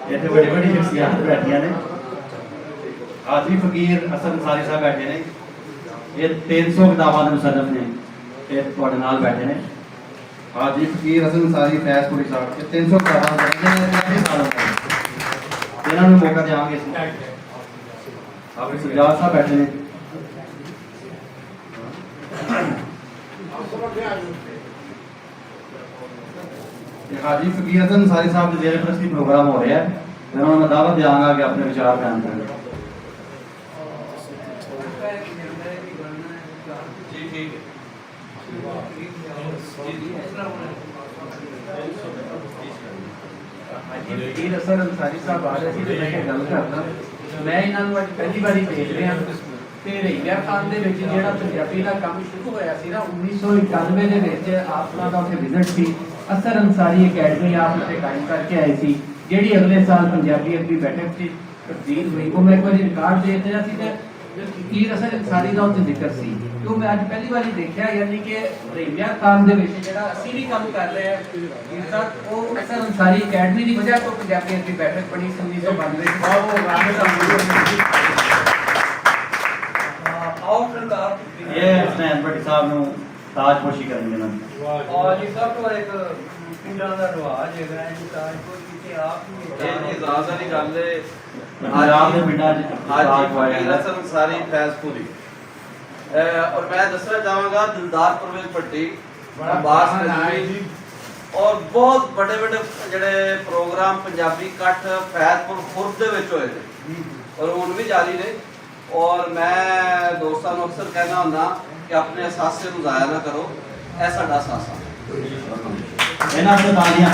इतने बड़ी बड़ी शख्सियत बैठिया ने। हाजी फकीर हसन अंसारी साहब बैठे ने, ये 300 किताबों के मुसन्निफ ने, ये तुहाडे नाल बैठे ने। हाजी फकीर हसन अंसारी फैजपुरी साहब ये 300 किताबों के इन्होंने मौका देंगे। हाफिज सज्जाद साहब बैठे ने। हाजी फकीर हसन अंसारी साहब के जेर प्रस्ती प्रोग्राम हो रहा है, इन्होंने मैं दावत देंगा कि अपने विचार बयान करें। फकीर हसन अंसारी साहब आ रहे थे, मैं गल करदा मैं इन्हों अज पहली बार देख रहा ते रहीया खान दे विच जिहड़ा पंजाबी दा काम शुरू होया सी ना 1991 दे विच आपना दा उत्थे विजिट सी। असर अंसारी अकैडमी आप उत्थे कायम करके आए सी, जिहड़ी अगले साल पंजाबी अरबी बैठक च तब्दील हुई। वो मैं एक बार रिकॉर्ड देख रहा सी ते फकीर हसन अंसारी दा उत्थे जिक्र सी, तो मैं अज पहली बार देखा यानी कि रहीया खान दे विच जिहड़ा असीं भी काम कर रहे हैं इस तक वो असर अंसारी अकैडमी की वजह तो पंजाबी अरबी बैठक बनी 1992 ये हसनैन भट्टी साहब नु ताजपोशी करेंगे ना। और ये सब तो एक पिंडां दा रिवाज है कि ताजपोशी ते आप ये नहीं ज़्यादा नहीं गल है। पंजाब दे पिंडां च हाजी फकीर हसन अंसारी फैजपुरी और मैं दसना चाहांगा दिलदार परवेज भट्टी अब्बास नदवी और बहुत बड़े बड़े जेडे प्रोग्राम पंजाबी कट फैजपुर खुर्द दे विच होए ने और हुण भी जारी ने। और मैं दोस्तों को अक्सर कहना होंदा कि अपने असासे नूं ज़ाया ना करो, ऐ साडा असासा इन्हां ते तालियां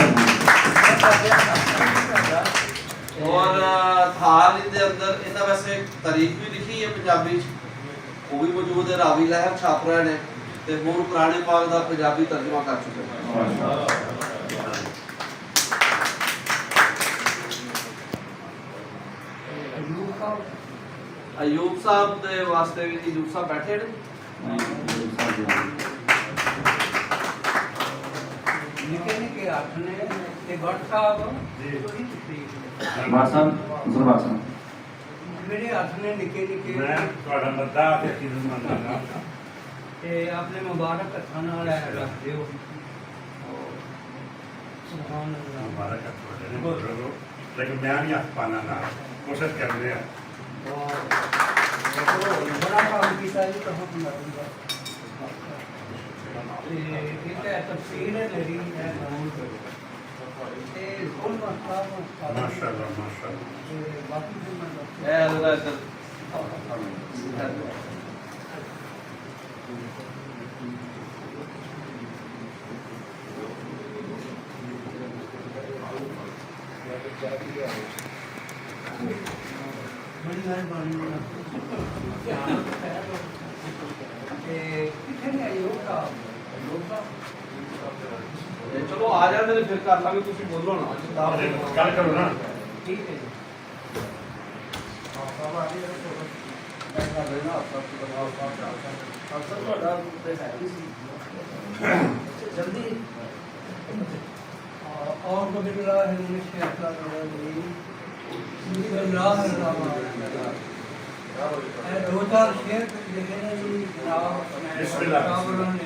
और थाल दे अंदर इहदा वैसे तारीख भी लिखी है पंजाबी च, वो भी मौजूद है। रावी लहर छाप रहे ने ते हुण कुरान पाक दा पंजाबी तर्जुमा कर चुके हैं। अयूब साहब दे वास्ते भी अयूब साहब बैठे ने। निके निके हथ ने ते भट्ट साहब मासन मुसलमान मेरे हथ ने निके निके मैं ਤੁਹਾਡਾ ਮੱਦਾ ਤੇ ਕਿਨੂੰ ਮੰਨਦਾ ते अपने मुबारक हथां नाल रख दियो। सुभान अल्लाह ਮੁਬਾਰਕ ਹੈ ਤੁਹਾਡੇ ਨੇ ਬੋਲੋ ਲੇਕਿਨ ਮੈਂ ਨਹੀਂ ਹੱਥ ਪਾਣਾ ਨਾ ਕੋਸ਼ਿਸ਼ ਕਰ ਰਿਹਾ। बड़ा काम किया जी कहाँ पंजाबी का तफसीर है मेरी है माशाअल्लाह माशाअल्लाह बाकी जो मैं ए जरा इधर बड़ी मेहरबानी चलो आ जाते ने फिर कर लांगे, तुसी बोलो ना ਗੱਲ ਕਰੋ ਨਾ। ठीक है जल्दी और तो बिल्ला है मुझे ऐसा दो चार शेर लिखे ने जी जनाब ने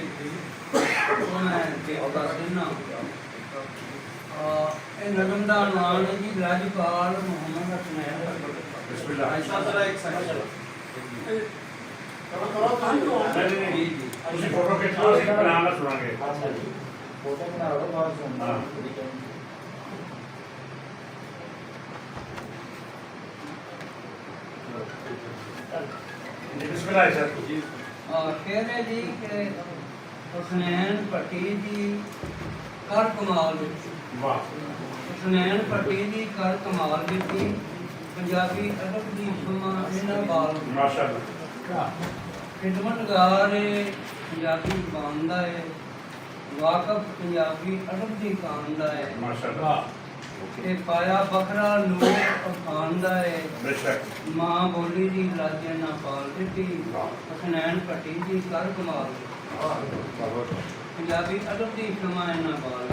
नगम का नाम है जी राजपाल मोहम्मद हसनैन। बिस्मिल्लाह ऐसा जरा एक सेकंड ਤੁਸੀਂ ਫੋਟੋ ਖਿੱਚੋ ਅਸੀਂ ਬਣਾ ਲਾ ਸੁਣਾਂਗੇ। फोटो बना लो बात सुन। हाँ। बिस्मिल्लाह सर जी। शेर है जी कि हसनैन भट्टी जी कर कमाल वाह हसनैन भट्टी जी कर कमाल की पंजाबी अदब की सुमा इन्हां बाल माशाअल्लाह खिदमतगार पंजाबी ज़बान दा है, वाकफ पंजाबी अदब की कान दा है माशाअल्लाह ते पाया बखरा लोक अफान दा है। बेशक मां बोली दी लाजे ना पाल दी हसनैन भट्टी जी कर कमाल पंजाबी अदब की सुमा इन्हां बाल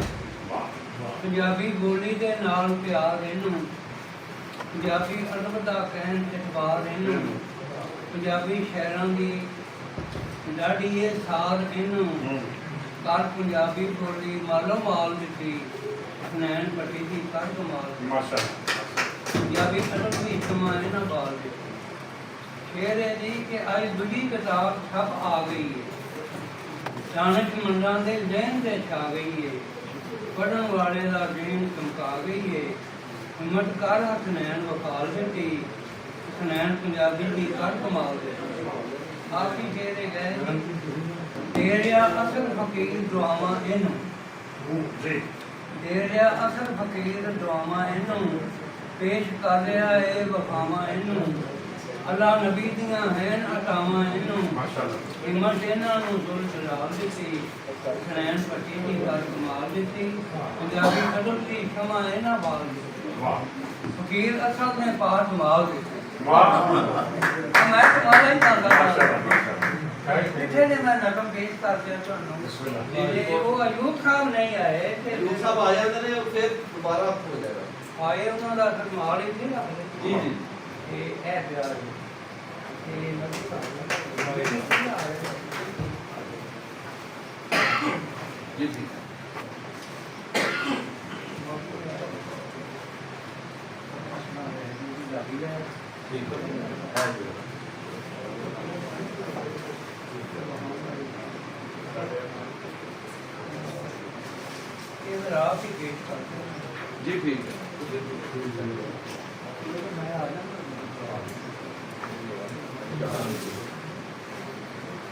पंजाबी बोली दे नाल प्यार इनू ਪੰਜਾਬੀ ਅਦਬ ਦਾ ਕਹਿਣ ਇਤਬਾਰ ਇਹਨੂੰ ਪੰਜਾਬੀ ਸ਼ਾਇਰਾਂ ਦੀ ਲਾੜੀ ਇਹ ਸਾਰ ਇਹਨੂੰ ਕਰ ਪੰਜਾਬੀ ਬੋਲੀ ਮਾਲੋ ਮਾਲ ਮਿੱਟੀ ਹਸਨੈਨ ਪੱਟੀ ਦੀ ਕਰ ਕਮਾਲ माशाल्लाह ਪੰਜਾਬੀ ਅਦਬ ਦੀ ਕਮਾਏ ਨਾ ਬਾਲ ਦੇ ਸ਼ੇਰ ਹੈ ਜੀ ਕਿ ਅੱਜ ਦੂਜੀ ਕਿਤਾਬ ਛਪ ਆ ਗਈ ਹੈ ਚਾਣਕ ਮੰਡਾਂ ਦੇ ਲਹਿਣ ਦੇ ਛਾ ਗਈ ਹੈ ਪੜਨ ਵਾਲੇ ਦਾ ਜੀਣ ਚਮਕਾ ਗਈ ਹੈ ਹਿੰਮਤ ਕਰ ਹਸਨੈਨ ਵਕਾਲ ਦਿੱਤੀ ਹਸਨੈਨ ਪੰਜਾਬੀ ਦੀ ਕਰ ਕਮਾਲ ਦੇ ਆਖੀ ਸ਼ੇਰੇ ਗਏ ਤੇਰਿਆ ਅਸਲ ਫਕੀਰ ਦੁਆਵਾਂ ਇਹਨੂੰ जी ਤੇਰਿਆ ਅਸਲ ਫਕੀਰ ਦੁਆਵਾਂ ਇਹਨੂੰ ਪੇਸ਼ ਕਰ ਰਿਹਾ ਏ ਵਫਾਵਾਂ ਇਹਨੂੰ ਅੱਲਾ ਨਬੀ ਦੀਆਂ ਹੈਨ ਅਟਾਵਾਂ ਇਹਨੂੰ माशाल्लाह ਹਿੰਮਤ ਇਹਨਾਂ ਨੂੰ ਦੁਲ ਜਲਾਲ ਦਿੱਤੀ ਹਸਨੈਨ ਪੱਟੀ ਦੀ ਗੱਲ ਕਮਾਲ ਦਿੱਤੀ ਪੰਜਾਬੀ ਅਦਬ ਦੀ ਖਮਾ ਇਹਨਾਂ ਬਾਲ ਦਿੱਤੀ वाह ਫਕੀਰ ਅਸਲ ਨੇ ਪਾਸ ਮਾਲ ਦਿੱਤੇ वाह ਮੈਂ ਕਮਾਲ ਹੀ ਕਰਦਾ माशाल्लाह माशाल्लाह ਕਿੱਥੇ ਨੇ ਮੈਂ ਨਕਮ ਪੇਸ਼ ਕਰਦੇ ਤੁਹਾਨੂੰ बिस्मिल्लाह ਤੇ ਉਹ ਅਯੂਬ ਖਾਨ ਨਹੀਂ ਆਏ ਤੇ ਇਹ ਸਭ ਆ ਜਾਂਦੇ ਨੇ ਫਿਰ ਦੁਬਾਰਾ ਹੋ ਜਾਏਗਾ ਆਏ ਉਹਨਾਂ ਦਾ ਮਾਲ ਹੀ ਨਹੀਂ ਰੱਖਦੇ ਜੀ ਜੀ ਇਹ ਹੈ ਪਿਆਰ ਇਹ ਜੀ ਜੀ ਠੀਕ ਹੈ ਜੀ ਇਹ ਰਾਤ ਹੀ ਪੇਸ਼ ਕਰਦੇ ਜੀ ਠੀਕ ਹੈ ਮੈਂ ਆ ਜਾਣਾ